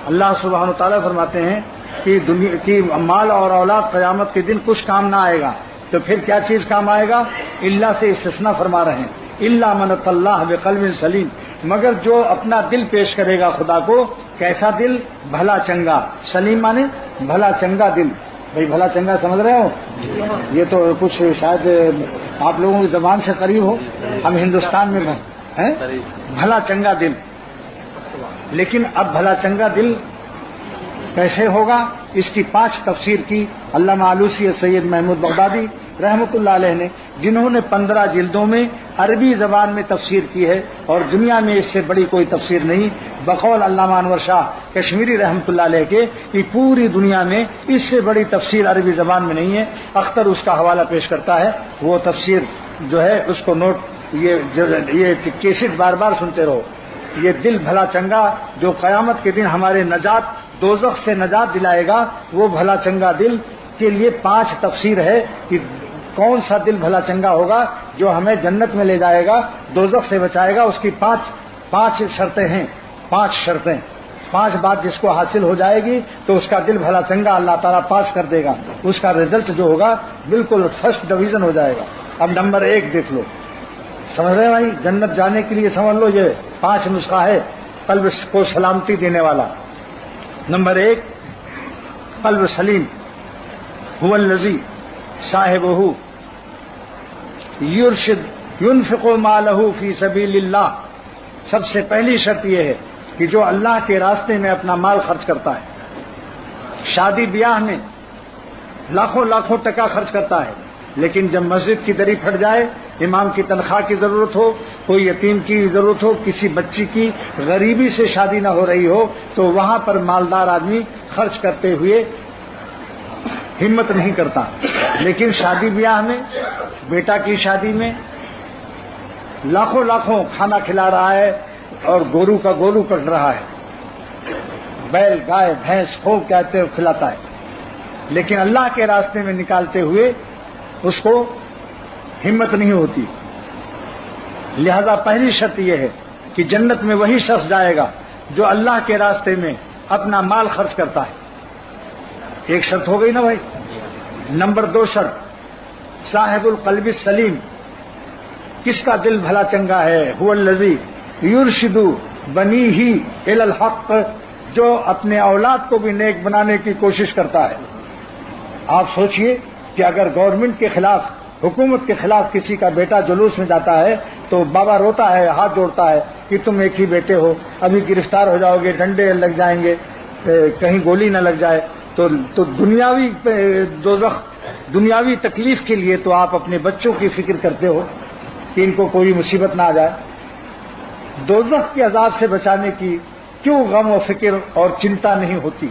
اللہ سبحانہ تعالیٰ فرماتے ہیں کہ دنیا کی مال اور اولاد قیامت کے دن کچھ کام نہ آئے گا، تو پھر کیا چیز کام آئے گا؟ اللہ سے استثناء فرما رہے ہیں، اللہ من اتى اللہ بقلب سلیم، مگر جو اپنا دل پیش کرے گا خدا کو، کیسا دل؟ بھلا چنگا، سلیم مانے بھلا چنگا دل۔ بھائی بھلا چنگا سمجھ رہے ہو؟ یہ تو کچھ شاید آپ لوگوں کی زبان سے قریب ہو، ہم ہندوستان میں ہیں بھلا چنگا دل۔ لیکن اب بھلا چنگا دل کیسے ہوگا؟ اس کی 5 تفسیر کی علامہ آلوسی سید محمود بغدادی رحمۃ اللہ علیہ نے، جنہوں نے 15 جلدوں میں عربی زبان میں تفسیر کی ہے، اور دنیا میں اس سے بڑی کوئی تفسیر نہیں، بقول علامہ انور شاہ کشمیری رحمۃ اللہ علیہ کے، کہ پوری دنیا میں اس سے بڑی تفسیر عربی زبان میں نہیں ہے۔ اختر اس کا حوالہ پیش کرتا ہے، وہ تفسیر جو ہے اس کو نوٹ، یہ کیسٹ بار بار سنتے رہو۔ یہ دل بھلا چنگا جو قیامت کے دن ہمارے نجات، دوزخ سے نجات دلائے گا، وہ بھلا چنگا دل کے لیے 5 تفسیر ہے کہ کون سا دل بھلا چنگا ہوگا جو ہمیں جنت میں لے جائے گا، دوزخ سے بچائے گا۔ اس کی 5 شرطیں ہیں، 5 شرطیں، 5 بات جس کو حاصل ہو جائے گی تو اس کا دل بھلا چنگا اللہ تعالیٰ پاس کر دے گا، اس کا رزلٹ جو ہوگا بالکل فرسٹ ڈویژن ہو جائے گا۔ اب نمبر 1 دیکھ لو، سمجھ رہے بھائی؟ جنت جانے کے لیے سمجھ لو یہ 5 نسخہ ہے قلب کو سلامتی دینے والا۔ نمبر 1 قلب سلیم، هو الذی صاحبہ یرشد ينفق مالہ فی سبیل اللہ۔ سب سے پہلی شرط یہ ہے کہ جو اللہ کے راستے میں اپنا مال خرچ کرتا ہے، شادی بیاہ میں لاکھوں لاکھوں ٹکا خرچ کرتا ہے، لیکن جب مسجد کی دری پھٹ جائے، امام کی تنخواہ کی ضرورت ہو، کوئی یتیم کی ضرورت ہو، کسی بچی کی غریبی سے شادی نہ ہو رہی ہو، تو وہاں پر مالدار آدمی خرچ کرتے ہوئے ہمت نہیں کرتا۔ لیکن شادی بیاہ میں، بیٹا کی شادی میں لاکھوں لاکھوں کھانا کھلا رہا ہے اور گورو کا گورو کٹ رہا ہے، بیل گائے بھینس خوب کہتے ہوئے کھلاتا ہے، لیکن اللہ کے راستے میں نکالتے ہوئے اس کو ہمت نہیں ہوتی۔ لہذا پہلی شرط یہ ہے کہ جنت میں وہی شخص جائے گا جو اللہ کے راستے میں اپنا مال خرچ کرتا ہے۔ ایک شرط ہو گئی نا بھائی۔ نمبر 2 شرط صاحب القلب السلیم، کس کا دل بھلا چنگا ہے؟ هو الذی یرشد بنیہ الی الحق، جو اپنے اولاد کو بھی نیک بنانے کی کوشش کرتا ہے۔ آپ سوچئے کہ اگر گورنمنٹ کے خلاف، حکومت کے خلاف کسی کا بیٹا جلوس میں جاتا ہے تو بابا روتا ہے، ہاتھ جوڑتا ہے کہ تم ایک ہی بیٹے ہو، ابھی گرفتار ہو جاؤ گے، ڈنڈے لگ جائیں گے، کہیں گولی نہ لگ جائے۔ تو دنیاوی دوزخ، دنیاوی تکلیف کے لیے تو آپ اپنے بچوں کی فکر کرتے ہو کہ ان کو کوئی مصیبت نہ آ جائے، دوزخ کے عذاب سے بچانے کی کیوں غم و فکر اور چنتا نہیں ہوتی؟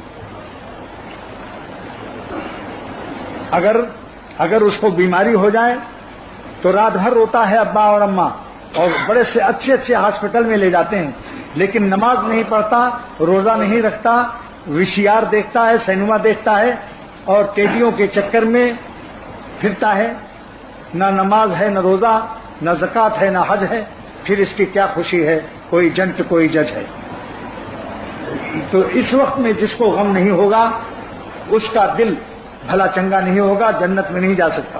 اگر اس کو بیماری ہو جائے تو رات بھر روتا ہے ابا اور اماں، اور بڑے سے اچھے ہاسپٹل میں لے جاتے ہیں، لیکن نماز نہیں پڑھتا، روزہ نہیں رکھتا، VCR دیکھتا ہے، سینما دیکھتا ہے، اور ٹیڈیوں کے چکر میں پھرتا ہے، نہ نماز ہے، نہ روزہ، نہ زکوٰۃ ہے، نہ حج ہے، پھر اس کی کیا خوشی ہے؟ کوئی جنٹ کوئی جج ہے۔ تو اس وقت میں جس کو غم نہیں ہوگا اس کا دل بھلا چنگا نہیں ہوگا، جنت میں نہیں جا سکتا۔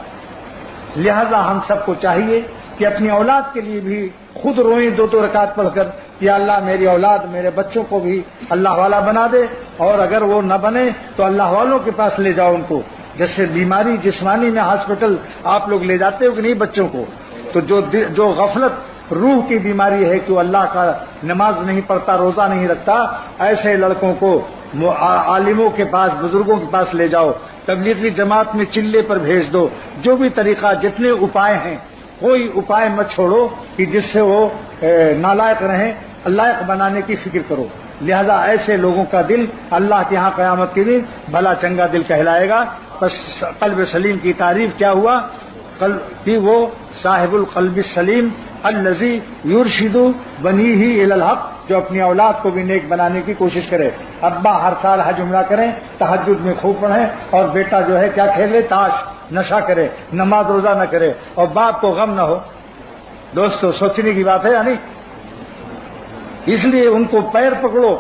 لہذا ہم سب کو چاہیے کہ اپنی اولاد کے لیے بھی خود روئیں 2 رکعت پڑھ کر، یا اللہ میری اولاد، میرے بچوں کو بھی اللہ والا بنا دے، اور اگر وہ نہ بنے تو اللہ والوں کے پاس لے جاؤ ان کو۔ جیسے بیماری جسمانی میں ہاسپٹل آپ لوگ لے جاتے ہو کہ نہیں بچوں کو، تو جو غفلت روح کی بیماری ہے کہ وہ اللہ کا نماز نہیں پڑھتا، روزہ نہیں رکھتا، ایسے لڑکوں کو عالموں کے پاس، بزرگوں کے پاس لے جاؤ، تبلیغی جماعت میں چلے پر بھیج دو، جو بھی طریقہ، جتنے اپائے ہیں، کوئی اپائے مت چھوڑو کہ جس سے وہ نالائق رہیں، لائق بنانے کی فکر کرو۔ لہذا ایسے لوگوں کا دل اللہ کے ہاں قیامت کے دن بھلا چنگا دل کہلائے گا۔ بس قلب سلیم کی تعریف کیا ہوا؟ کہ وہ صاحب القلب السلیم الذی یرشد بنیہ الی الحق، جو اپنی اولاد کو بھی نیک بنانے کی کوشش کرے۔ ابا ہر سال حج عمرہ کریں، تہجد میں خوب پڑھیں، اور بیٹا جو ہے کیا کھیلے؟ تاش، نشہ کرے، نماز روزہ نہ کرے، اور باپ کو غم نہ ہو۔ دوستو سوچنے کی بات ہے یا نہیں؟ اس لیے ان کو پیر پکڑو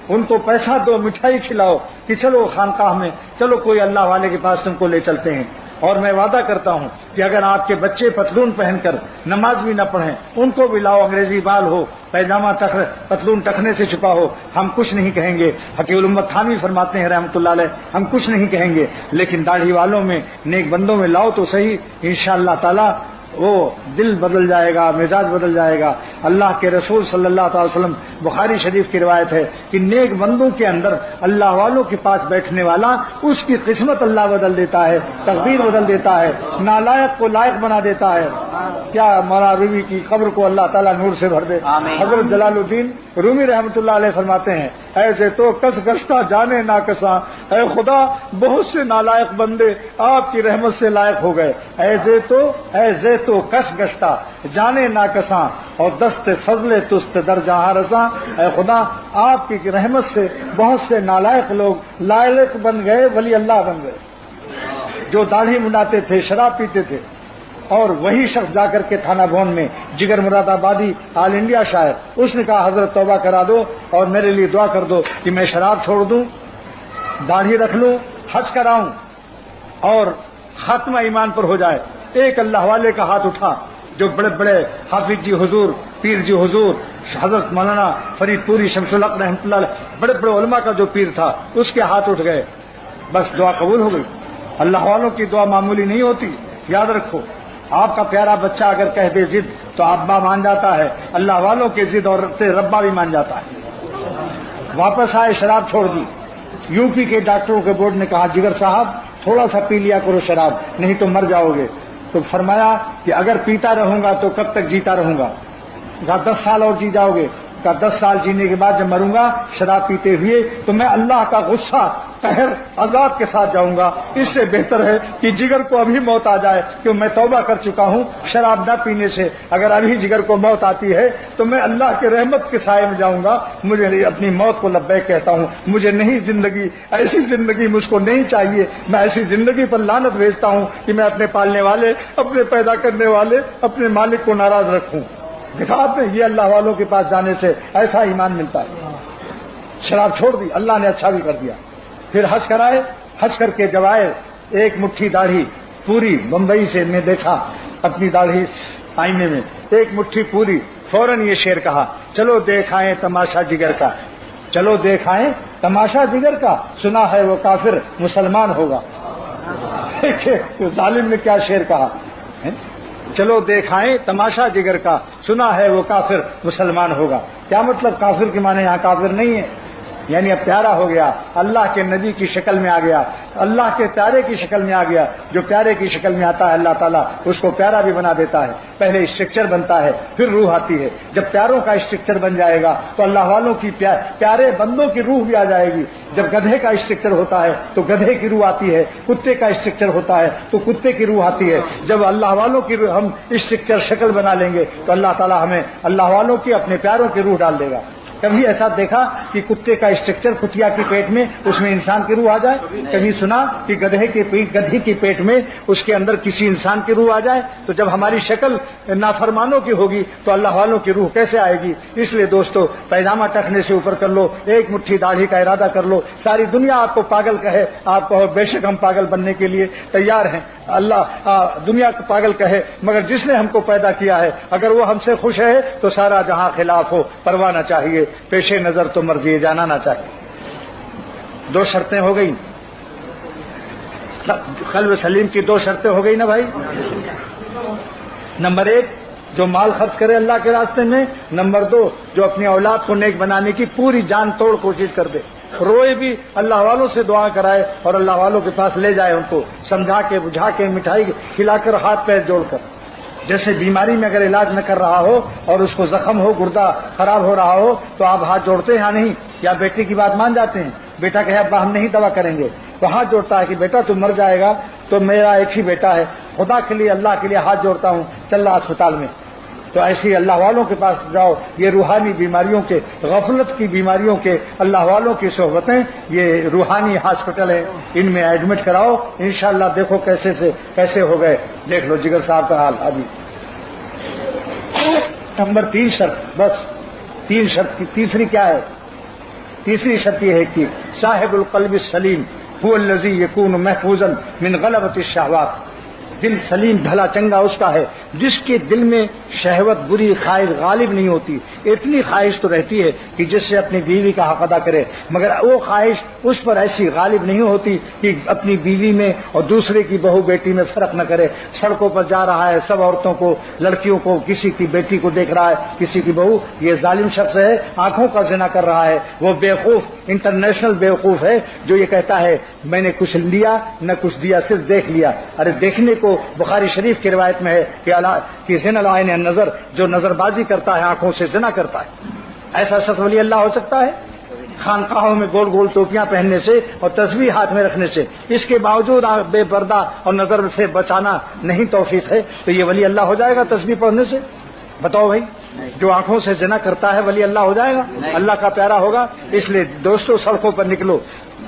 ان کو پیسہ دو، مٹھائی کھلاؤ کہ چلو خانقاہ میں، چلو کوئی اللہ والے کے پاس تم کو لے چلتے ہیں۔ اور میں وعدہ کرتا ہوں کہ اگر آپ کے بچے پتلون پہن کر نماز بھی نہ پڑھیں، ان کو بھی لاؤ، انگریزی بال ہو، پیجامہ پتلون ٹخنے سے چھپا ہو، ہم کچھ نہیں کہیں گے۔ حقیق الامت تھانوی فرماتے ہیں رحمۃ اللہ علیہ، ہم کچھ نہیں کہیں گے، لیکن داڑھی والوں میں، نیک بندوں میں لاؤ تو صحیح، انشاءاللہ تعالی وہ دل بدل جائے گا، مزاج بدل جائے گا۔ اللہ کے رسول صلی اللہ تعالی وسلم، بخاری شریف کی روایت ہے کہ نیک بندوں کے اندر اللہ والوں کے پاس بیٹھنے والا، اس کی قسمت اللہ بدل دیتا ہے، تقدیر بدل دیتا ہے، نالائق کو لائق بنا دیتا ہے۔ کیا مولانا رومی کی قبر کو اللہ تعالیٰ نور سے بھر دے۔ حضرت جلال الدین رومی رحمۃ اللہ علیہ فرماتے ہیں، ایسے تو کس گشتہ جانے نہ کساں، اے خدا بہت سے نالائق بندے آپ کی رحمت سے لائق ہو گئے، ایسے تو کس گشتہ جانے نہ کساں، اور دست فضل تست در جہاں رساں، اے خدا آپ کی رحمت سے بہت سے نالائق لوگ لائق بن گئے، ولی اللہ بن گئے۔ جو داڑھی منڈاتے تھے، شراب پیتے تھے، اور وہی شخص جا کر کے تھانہ بھون میں، جگر مراد آبادی آل انڈیا شاعر، اس نے کہا حضرت توبہ کرا دو اور میرے لیے دعا کر دو کہ میں شراب چھوڑ دوں، داڑھی رکھ لوں، حج کراؤں اور خاتمہ ایمان پر ہو جائے۔ ایک اللہ والے کا ہاتھ اٹھا، جو بڑے بڑے حافظ جی حضور، پیر جی حضور، حضرت مولانا فرید پوری شمس الحق رحمۃ اللہ علیہ، بڑے بڑے علماء کا جو پیر تھا، اس کے ہاتھ اٹھ گئے، بس دعا قبول ہو گئی۔ اللہ والوں کی دعا معمولی نہیں ہوتی، یاد رکھو۔ آپ کا پیارا بچہ اگر کہہ دے ضد تو ابا مان جاتا ہے، اللہ والوں کے ضد اور ربا بھی مان جاتا ہے۔ واپس آئے، شراب چھوڑ دی۔ یو پی کے ڈاکٹروں کے بورڈ نے کہا جگر صاحب تھوڑا سا پی لیا کرو شراب، نہیں تو مر جاؤ گے۔ تو فرمایا کہ اگر پیتا رہوں گا تو کب تک جیتا رہوں گا؟ کہا 10 سال اور جی جاؤ گے۔ کہا 10 سال جینے کے بعد جب مروں گا شراب پیتے ہوئے تو میں اللہ کا غصہ، قہر، عذاب کے ساتھ جاؤں گا۔ اس سے بہتر ہے کہ جگر کو ابھی موت آ جائے، کہ میں توبہ کر چکا ہوں شراب نہ پینے سے۔ اگر ابھی جگر کو موت آتی ہے تو میں اللہ کے رحمت کے سائے میں جاؤں گا۔ مجھے اپنی موت کو لبیک کہتا ہوں، مجھے نہیں زندگی، ایسی زندگی مجھ کو نہیں چاہیے۔ میں ایسی زندگی پر لعنت بھیجتا ہوں کہ میں اپنے پالنے والے، اپنے پیدا کرنے والے، اپنے مالک کو ناراض رکھوں۔ دیکھا آپ نے، یہ اللہ والوں کے پاس جانے سے ایسا ایمان ملتا ہے۔ شراب چھوڑ دی، اللہ نے اچھا بھی کر دیا۔ پھر حج کرائے، حج کر کے جب آئے، ایک مٹھی داڑھی پوری، بمبئی سے میں دیکھا اپنی داڑھی آئینے میں، ایک مٹھی پوری۔ فوراً یہ شعر کہا، چلو دیکھائیں تماشا جگر کا، چلو دیکھائیں تماشا جگر کا، سنا ہے وہ کافر مسلمان ہوگا۔ دیکھیں ظالم نے کیا شعر کہا، چلو دیکھائیں تماشا جگر کا، سنا ہے وہ کافر مسلمان ہوگا۔ کیا مطلب؟ کافر کے معنی یہاں کافر نہیں ہے، یعنی اب پیارا ہو گیا، اللہ کے نبی کی شکل میں آ گیا، اللہ کے پیارے کی شکل میں آ گیا۔ جو پیارے کی شکل میں آتا ہے اللہ تعالیٰ اس کو پیارا بھی بنا دیتا ہے۔ پہلے اسٹرکچر بنتا ہے، پھر روح آتی ہے۔ جب پیاروں کا اسٹرکچر بن جائے گا تو اللہ والوں کی پیارے بندوں کی روح بھی آ جائے گی۔ جب گدھے کا اسٹرکچر ہوتا ہے تو گدھے کی روح آتی ہے، کتے کا اسٹرکچر ہوتا ہے تو کتے کی روح آتی ہے۔ جب اللہ والوں کی روح ہم اسٹرکچر شکل بنا لیں گے تو اللہ تعالیٰ ہمیں اللہ والوں کی، اپنے پیاروں کی روح ڈال دے گا۔ کبھی ایسا دیکھا کہ کتے کا اسٹرکچر کتیا کے پیٹ میں اس میں انسان کی روح آ جائے؟ کبھی سنا کہ گدھے کی پیٹ میں اس کے اندر کسی انسان کی روح آ جائے؟ تو جب ہماری شکل نافرمانوں کی ہوگی تو اللہ والوں کی روح کیسے آئے گی؟ اس لیے دوستو، پیجامہ ٹکنے سے اوپر کر لو، ایک مٹھی داڑھی کا ارادہ کر لو۔ ساری دنیا آپ کو پاگل کہے، آپ کہو بے شک ہم پاگل بننے کے لیے تیار ہیں۔ اللہ دنیا کو پاگل کہے، مگر جس نے ہم کو پیدا کیا ہے اگر وہ ہم سے خوش ہے تو سارا جہاں خلاف ہو، پرواہ نہ چاہیے، پیش نظر تو مرضی جانا نہ چاہیے۔ 2 شرطیں ہو گئی، قلب سلیم کی 2 شرطیں ہو گئی نا بھائی۔ نمبر 1 جو مال خرچ کرے اللہ کے راستے میں، نمبر 2 جو اپنی اولاد کو نیک بنانے کی پوری جان توڑ کوشش کر دے، روئے بھی، اللہ والوں سے دعا کرائے اور اللہ والوں کے پاس لے جائے، ان کو سمجھا کے بجھا کے مٹھائی کھلا کر ہاتھ پیر جوڑ کر۔ جیسے بیماری میں اگر علاج نہ کر رہا ہو اور اس کو زخم ہو، گردہ خراب ہو رہا ہو تو آپ ہاتھ جوڑتے ہیں یا نہیں؟ یا بیٹے کی بات مان جاتے ہیں؟ بیٹا کہے ابا ہم نہیں دوا کریں گے تو ہاتھ جوڑتا ہے کہ بیٹا تو مر جائے گا تو میرا ایک ہی بیٹا ہے، خدا کے لیے، اللہ کے لیے ہاتھ جوڑتا ہوں، چل رہا اسپتال میں۔ تو ایسی اللہ والوں کے پاس جاؤ۔ یہ روحانی بیماریوں کے، غفلت کی بیماریوں کے اللہ والوں کی صحبتیں، یہ روحانی ہاسپٹل ہیں، ان میں ایڈمٹ کراؤ، انشاءاللہ دیکھو کیسے ہو گئے۔ دیکھ لو جگر صاحب کا حال ابھی۔ نمبر 3 شرط، بس 3 شرط کی تیسری کیا ہے؟ تیسری شرط یہ ہے کہ صاحب القلب السلیم هو الذی یکون محفوظا من غلبۃ الشہوات، دل سلیم بھلا چنگا اس کا ہے جس کے دل میں شہوت بری خواہش غالب نہیں ہوتی۔ اتنی خواہش تو رہتی ہے کہ جس سے اپنی بیوی کا حق ادا کرے، مگر وہ خواہش اس پر ایسی غالب نہیں ہوتی کہ اپنی بیوی میں اور دوسرے کی بہو بیٹی میں فرق نہ کرے۔ سڑکوں پر جا رہا ہے، سب عورتوں کو، لڑکیوں کو، کسی کی بیٹی کو دیکھ رہا ہے، کسی کی بہو، یہ ظالم شخص ہے، آنکھوں کا زنا کر رہا ہے۔ وہ بیوقوف، انٹرنیشنل بیوقوف ہے جو یہ کہتا ہے میں نے کچھ لیا نہ کچھ دیا، صرف دیکھ لیا۔ ارے دیکھنے کو بخاری شریف کی روایت میں ہے کہ زنا العین النظر، جو نظر بازی کرتا ہے آنکھوں سے زنا کرتا ہے۔ ایسا شخص ولی اللہ ہو سکتا ہے؟ خانقاہوں میں گول گول ٹوپیاں پہننے سے اور تسبیح ہاتھ میں رکھنے سے، اس کے باوجود بے پردہ اور نظر سے بچانا نہیں توفیق ہے، تو یہ ولی اللہ ہو جائے گا تسبیح پڑھنے سے؟ بتاؤ بھائی، جو آنکھوں سے زنا کرتا ہے ولی اللہ ہو جائے گا؟ اللہ کا پیارا ہوگا؟ اس لیے دوستو سڑکوں پر نکلو،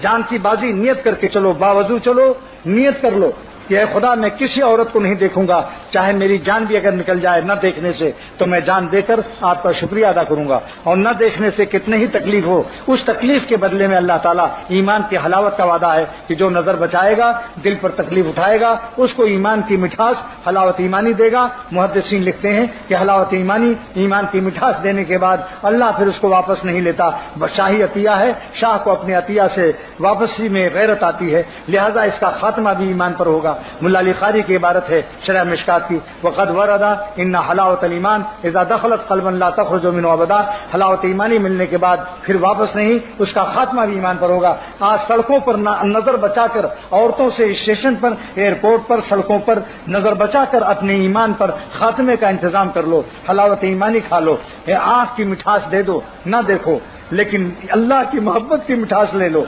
جان کی بازی نیت کر کے چلو، باوضو چلو، نیت کر لو کہ اے خدا میں کسی عورت کو نہیں دیکھوں گا، چاہے میری جان بھی اگر نکل جائے نہ دیکھنے سے تو میں جان دے کر آپ کا شکریہ ادا کروں گا، اور نہ دیکھنے سے کتنے ہی تکلیف ہو، اس تکلیف کے بدلے میں اللہ تعالیٰ ایمان کی حلاوت کا وعدہ ہے کہ جو نظر بچائے گا، دل پر تکلیف اٹھائے گا، اس کو ایمان کی مٹھاس، حلاوت ایمانی دے گا۔ محدثین لکھتے ہیں کہ حلاوت ایمانی، ایمان کی مٹھاس دینے کے بعد اللہ پھر اس کو واپس نہیں لیتا، شاہی عطیہ ہے، شاہ کو اپنے عطیہ سے واپسی میں غیرت آتی ہے، لہذا اس کا خاتمہ بھی ایمان پر ہوگا۔ ملا علی قاری کی عبارت ہے شرح مشکات کی، وقد ورد ان حلاوت الایمان اذا دخلت قلبا لا تخرج منه ابدا، حلاوت ایمانی ملنے کے بعد پھر واپس نہیں، اس کا خاتمہ بھی ایمان پر ہوگا۔ آج سڑکوں پر نظر بچا کر، عورتوں سے اسٹیشن پر، ایئرپورٹ پر، سڑکوں پر نظر بچا کر اپنے ایمان پر خاتمے کا انتظام کر لو، حلاوت ایمانی کھا لو، آنکھ کی مٹھاس دے دو، نہ دیکھو، لیکن اللہ کی محبت کی مٹھاس لے لو،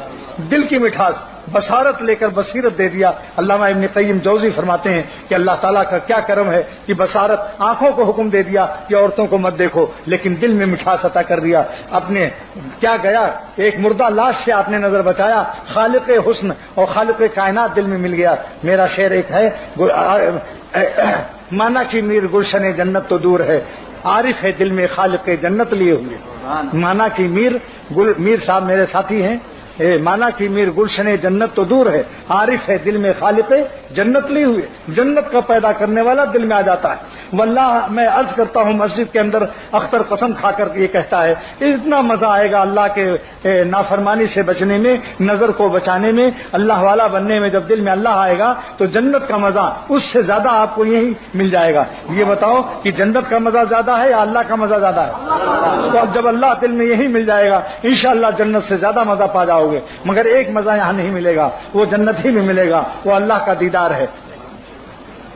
دل کی مٹھاس، بصارت لے کر بصیرت دے دیا۔ علامہ ابن قیم جوزی فرماتے ہیں کہ اللہ تعالیٰ کا کیا کرم ہے کہ بصارت، آنکھوں کو حکم دے دیا کہ عورتوں کو مت دیکھو، لیکن دل میں مٹھاس عطا کر دیا۔ اپنے کیا گیا، ایک مردہ لاش سے آپ نے نظر بچایا، خالق حسن اور خالق کائنات دل میں مل گیا۔ میرا شعر ایک ہے، مانا کہ میر گلشن جنت تو دور ہے، عارف ہے دل میں خالق جنت لیے ہوئے۔ مانا کہ میر صاحب میرے ساتھی ہیں، مانا کہ میر گلشن جنت تو دور ہے، عارف ہے دل میں خالق جنت لی ہوئے۔ جنت کا پیدا کرنے والا دل میں آ جاتا ہے۔ واللہ میں عرض کرتا ہوں، مسجد کے اندر اختر قسم کھا کر یہ کہتا ہے، اتنا مزہ آئے گا اللہ کے نافرمانی سے بچنے میں، نظر کو بچانے میں، اللہ والا بننے میں۔ جب دل میں اللہ آئے گا تو جنت کا مزہ اس سے زیادہ آپ کو یہی مل جائے گا۔ یہ بتاؤ کہ جنت کا مزہ زیادہ ہے یا اللہ کا مزہ زیادہ ہے؟ تو جب اللہ دل میں یہی مل جائے گا، انشاءاللہ جنت سے زیادہ مزہ پا جاؤ گے۔ مگر ایک مزہ یہاں نہیں ملے گا، وہ جنت ہی میں ملے گا، وہ اللہ کا دیدار ہے،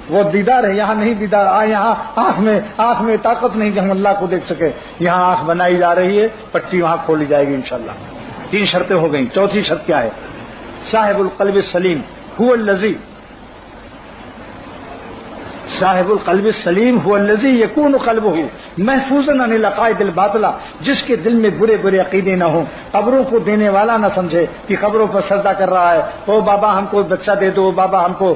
وہ دیدار ہے، یہاں نہیں دیدار۔ یہاں آنکھ میں طاقت نہیں کہ ہم اللہ کو دیکھ سکے، یہاں آنکھ بنائی جا رہی ہے، پٹی وہاں کھولی جائے گی انشاءاللہ۔ 3 شرطیں ہو گئیں، چوتھی شرط کیا ہے؟ صاحب القلب السلیم هو الذی، صاحب القلب السلیم هو الذی یکون قلبہ محفوظا عن العقائد الباطلہ، جس کے دل میں برے برے عقیدے نہ ہوں، قبروں کو دینے والا نہ سمجھے کہ قبروں پر سجدہ کر رہا ہے، او بابا ہم کو بچہ دے دو، بابا ہم کو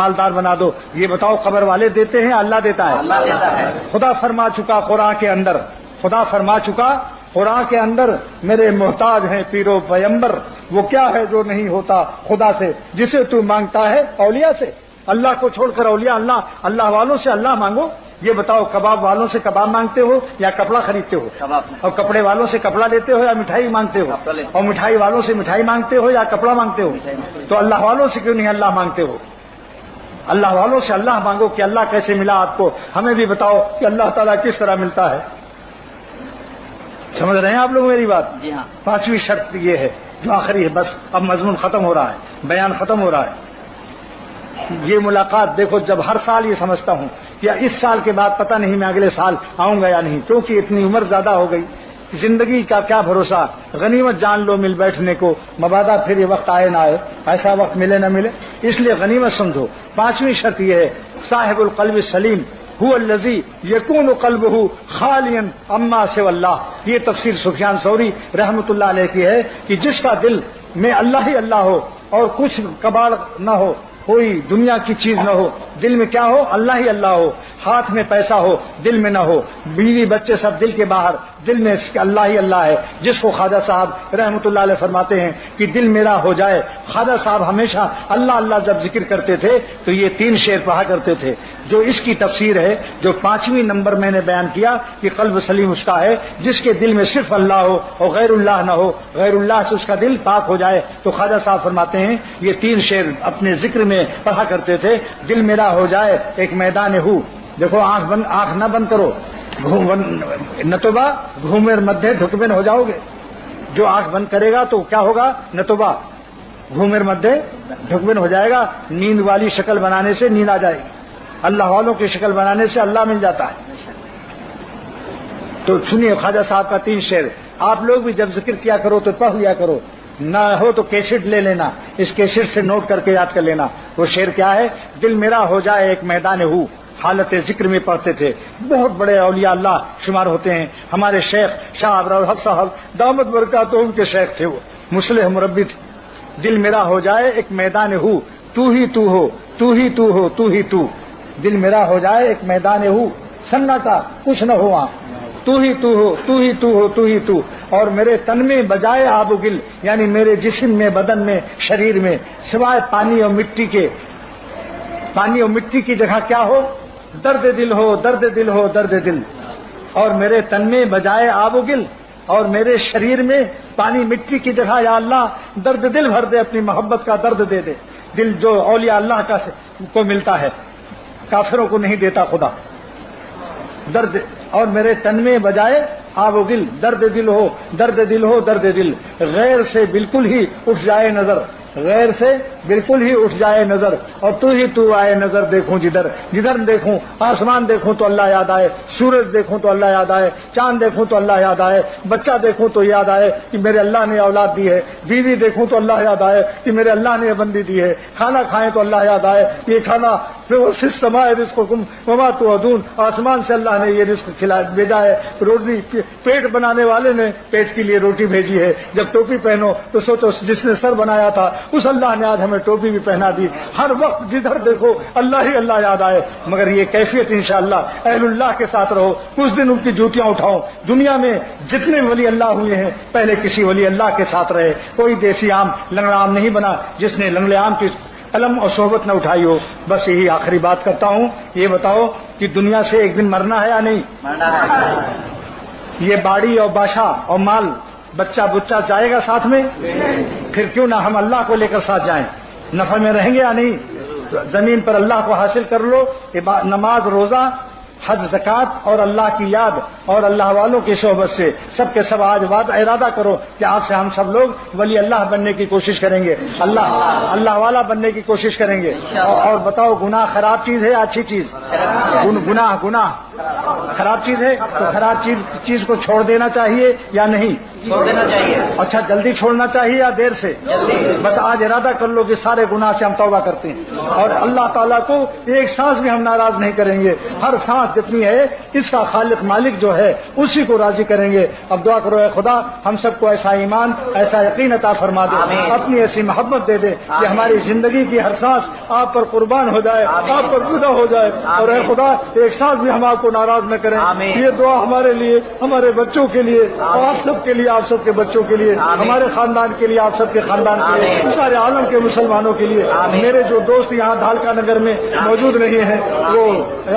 مالدار بنا دو۔ یہ بتاؤ قبر والے دیتے ہیں اللہ دیتا ہے؟ اللہ دیتا ہے۔ خدا فرما چکا قرآن کے اندر، خدا فرما چکا قرآن کے اندر، میرے محتاج ہیں پیر و پیمبر، وہ کیا ہے جو نہیں ہوتا خدا سے، جسے تو مانگتا ہے اولیاء سے۔ اللہ کو چھوڑ کر اولیاء، اللہ والوں سے اللہ مانگو۔ یہ بتاؤ کباب والوں سے کباب مانگتے ہو یا کپڑا خریدتے ہو؟ اور کپڑے والوں سے کپڑا لیتے ہو یا مٹھائی مانگتے ہو؟ اور مٹھائی والوں سے مٹھائی مانگتے ہو یا کپڑا مانگتے ہو؟ تو اللہ والوں سے کیوں نہیں اللہ مانگتے ہو؟ اللہ والوں سے اللہ مانگو کہ اللہ کیسے ملا آپ کو، ہمیں بھی بتاؤ کہ اللہ تعالیٰ کس طرح ملتا ہے۔ سمجھ رہے ہیں آپ لوگ میری بات؟ جی ہاں۔ 5ویں شرط یہ ہے جو آخری ہے، بس اب مضمون ختم ہو رہا ہے، بیان ختم ہو رہا ہے۔ یہ ملاقات دیکھو، جب ہر سال یہ سمجھتا ہوں کہ اس سال کے بعد پتہ نہیں میں اگلے سال آؤں گا یا نہیں، کیونکہ اتنی عمر زیادہ ہو گئی، زندگی کا کیا بھروسہ، غنیمت جان لو مل بیٹھنے کو، مبادا پھر یہ وقت آئے نہ آئے، ایسا وقت ملے نہ ملے، اس لیے غنیمت سمجھو۔ 5ویں شرط یہ ہے، صاحب القلب السلیم هو الذی یکون قلبہ خالیا عما سوی اللہ۔ یہ تفسیر سفیان ثوری رحمۃ اللہ علیہ کی ہے کہ جس کا دل میں اللہ ہی اللہ ہو اور کچھ کباڑ نہ ہو، کوئی دنیا کی چیز نہ ہو، دل میں کیا ہو؟ اللہ ہی اللہ ہو، ہاتھ میں پیسہ ہو دل میں نہ ہو، بیوی بچے سب دل کے باہر، دل میں اللہ ہی اللہ ہے، جس کو خواجہ صاحب رحمۃ اللہ علیہ فرماتے ہیں کہ دل میرا ہو جائے۔ خواجہ صاحب ہمیشہ اللہ اللہ جب ذکر کرتے تھے تو یہ 3 شعر پڑھا کرتے تھے، جو اس کی تفسیر ہے، جو 5ویں نمبر میں نے بیان کیا کہ قلب سلیم اس کا ہے جس کے دل میں صرف اللہ ہو اور غیر اللہ نہ ہو، غیر اللہ سے اس کا دل پاک ہو جائے۔ تو خواجہ صاحب فرماتے ہیں یہ 3 شعر اپنے ذکر میں پڑھا کرتے تھے، دل میرا ہو جائے ایک میدان ہو، دیکھو آنکھ نہ بند کرو، نتوبہ گھومر مدھے ڈھکبن ہو جاؤ گے، جو آنکھ بند کرے گا تو کیا ہوگا؟ نتوبہ گھومر مدھے ڈھکبن ہو جائے گا، نیند والی شکل بنانے سے نیند آ جائے گی، اللہ والوں کی شکل بنانے سے اللہ مل جاتا ہے۔ تو سنیے خواجہ صاحب کا 3 شعر، آپ لوگ بھی جب ذکر کیا کرو تو پڑھ لیا کرو، نہ ہو تو کیسٹ لے لینا، اس کیسٹ سے نوٹ کر کے یاد کر لینا۔ وہ شعر کیا ہے؟ دل میرا ہو جائے ایک میدان ہو، حالت ذکر میں پڑھتے تھے، بہت بڑے اولیاء اللہ شمار ہوتے ہیں۔ ہمارے شیخ شاہ ابرالحق صاحب دامت برکاتہم کے شیخ تھے، وہ مصلح مربی تھے۔ دل میرا ہو جائے ایک میدان ہو، تو ہی تو ہو، تو ہی تو ہو، تو ہی تو، دل میرا ہو جائے ایک میدان ہو، سناٹا کچھ نہ ہو وہاں، تو ہی تو ہو، تو ہی تو ہو، تو ہی تو، اور میرے تن میں بجائے آب و گل، یعنی میرے جسم میں، بدن میں، شریر میں سوائے پانی اور مٹی کے، پانی اور مٹی کی جگہ کیا ہو؟ درد دل ہو، درد دل ہو، درد دل، اور میرے تن میں بجائے آب و گل، اور میرے شریر میں پانی مٹی کی جگہ یا اللہ درد دل بھر دے، اپنی محبت کا درد دے دے، دل جو اولیاء اللہ کو ملتا ہے، کافروں کو نہیں دیتا خدا، درد، اور میرے تن میں بجائے آب و گل، درد دل ہو، درد دل ہو، درد دل، غیر سے بالکل ہی اٹھ جائے نظر، غیر سے بالکل ہی اٹھ جائے نظر، اور تو ہی تو آئے نظر، دیکھوں جدھر جدھر دیکھوں، آسمان دیکھوں تو اللہ یاد آئے، سورج دیکھوں تو اللہ یاد آئے، چاند دیکھوں تو اللہ یاد آئے، بچہ دیکھوں تو یاد آئے کہ میرے اللہ نے اولاد دی ہے، بیوی دیکھوں تو اللہ یاد آئے کہ میرے اللہ نے بندی دی ہے، کھانا کھائیں تو اللہ یاد آئے، یہ کھانا سمائے رزقکم وما توعدون، آسمان سے اللہ نے یہ رزق بھیجا ہے، روٹی پیٹ بنانے والے نے پیٹ کے لیے روٹی بھیجی ہے، جب ٹوپی پہنو تو سوچو جس نے سر بنایا تھا اس اللہ نے آج ہمیں ٹوپی بھی پہنا دی، ہر وقت جدھر دیکھو اللہ ہی اللہ یاد آئے، مگر یہ کیفیت انشاءاللہ اہل اللہ کے ساتھ رہو، کچھ دن ان کی جوتیاں اٹھاؤ، دنیا میں جتنے ولی اللہ ہوئے ہیں پہلے کسی ولی اللہ کے ساتھ رہے، کوئی دیسی عام لنگڑا عام نہیں بنا جس نے لنگڑے عام کی علم اور صحبت نہ اٹھائی ہو۔ بس یہی آخری بات کرتا ہوں، یہ بتاؤ کہ دنیا سے ایک دن مرنا ہے یا نہیں؟ یہ باڑی اور بادشاہ اور مال بچہ بچہ جائے گا ساتھ میں؟ پھر کیوں نہ ہم اللہ کو لے کر ساتھ جائیں، نفع میں رہیں گے یا نہیں؟ زمین پر اللہ کو حاصل کر لو، نماز روزہ حج زکات اور اللہ کی یاد اور اللہ والوں کی صحبت سے سب کے سب آج ارادہ کرو کہ آج سے ہم سب لوگ ولی اللہ بننے کی کوشش کریں گے، اللہ والا بننے کی کوشش کریں گے۔ اور بتاؤ گناہ خراب چیز ہے یا اچھی چیز؟ گناہ خراب چیز ہے، تو خراب چیز کو چھوڑ دینا چاہیے یا نہیں؟ چھوڑ دینا چاہیے۔ اچھا جلدی چھوڑنا چاہیے یا دیر سے؟ بس آج ارادہ کر لو کہ سارے گناہ سے ہم توبہ کرتے ہیں اور اللہ تعالیٰ کو ایک سانس بھی ہم ناراض نہیں کریں گے، ہر سانس جتنی ہے اس کا خالق مالک جو ہے اسی کو راضی کریں گے۔ اب دعا کرو اے خدا ہم سب کو ایسا ایمان ایسا یقین عطا فرما دے، اپنی ایسی محبت دے دے کہ ہماری زندگی کی ہر سانس آپ پر قربان ہو جائے، آپ پر فدا ہو جائے، اور اے خدا ایک سانس بھی ہم آپ کو ناراض نہ کریں۔ یہ دعا ہمارے لیے، ہمارے بچوں کے لیے، آپ سب کے لیے، آپ سب کے بچوں کے لیے، ہمارے خاندان کے لیے، آپ سب کے خاندان کے لیے، سارے عالم کے مسلمانوں کے لیے۔ میرے جو دوست یہاں دھالکا نگر میں موجود نہیں ہیں، وہ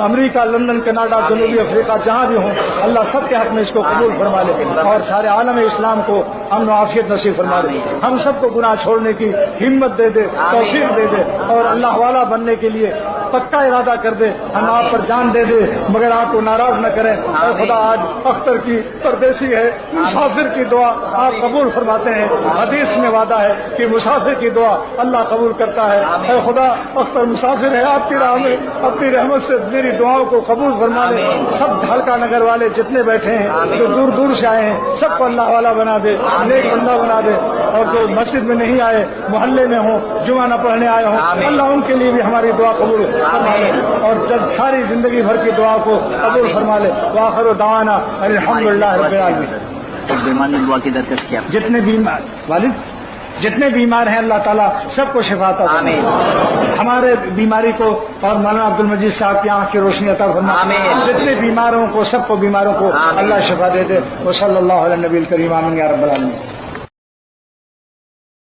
امریکہ، لندن، کینیڈا، جنوبی افریقہ جہاں بھی ہوں، اللہ سب کے حق میں اس کو قبول فرما لے اور سارے عالم اسلام کو امن و عافیت نصیب فرما دے، ہم سب کو گناہ چھوڑنے کی ہمت دے دے، توفیق دے دے، اور اللہ والا بننے کے لیے پکا ارادہ کر دے، ہم آپ پر جان دے دے مگر آپ کو ناراض نہ کریں۔ اے خدا آج اختر کی پردیسی ہے، مسافر کی دعا آپ قبول فرماتے ہیں، حدیث میں وعدہ ہے کہ مسافر کی دعا اللہ قبول کرتا ہے۔ اے خدا اختر مسافر ہے، آپ کی راہ میں اپنی رحمت سے میری دعاؤں کو قبول فرما لے۔ سب ڈھالکا نگر والے جتنے بیٹھے ہیں، جو دور دور سے آئے ہیں، سب کو اللہ والا بنا دے، نیک بندہ بنا دے، اور جو مسجد میں نہیں آئے، محلے میں ہوں، جمعہ نہ پڑھنے آئے ہوں، اللہ ان کے لیے بھی ہماری دعا قبول فرما لے اور جب ساری زندگی بھر کی دعا کو قبول فرما لے۔ وآخر دعوانا الحمدللہ رب العالمین۔ بیمار دعا کی درخواست کیا؟ جتنے بھی والد جتنے بیمار ہیں اللہ تعالیٰ سب کو شفا عطا فرمائے، ہمارے بیماری کو اور مولانا عبد المجید صاحب کی آنکھ کی روشنی عطا فرمائے، جتنے بیماروں کو سب کو بیماروں کو اللہ شفا دے دے۔ وصلی اللہ علی نبی الکریم، آمین یا رب العالمین۔